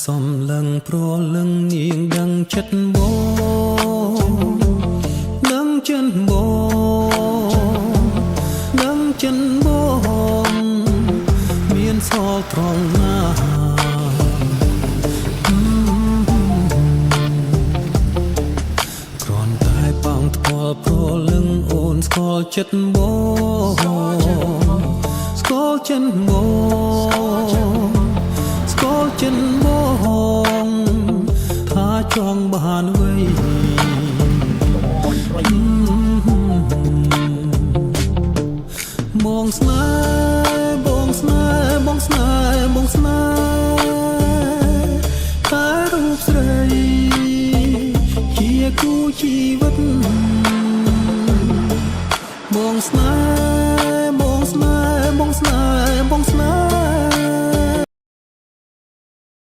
សំឡឹងប្រលឹងនាងដឹងចិត្តដឹងចិនដឹងចិនមានសល់ត្រង់ណាគ្រាន់តែប៉ងថ្ពាល់ប្រលឹងអូនស្គាល់ចិត្តស្គាល់ចិនស្គាល់ចិនថាចង់បាន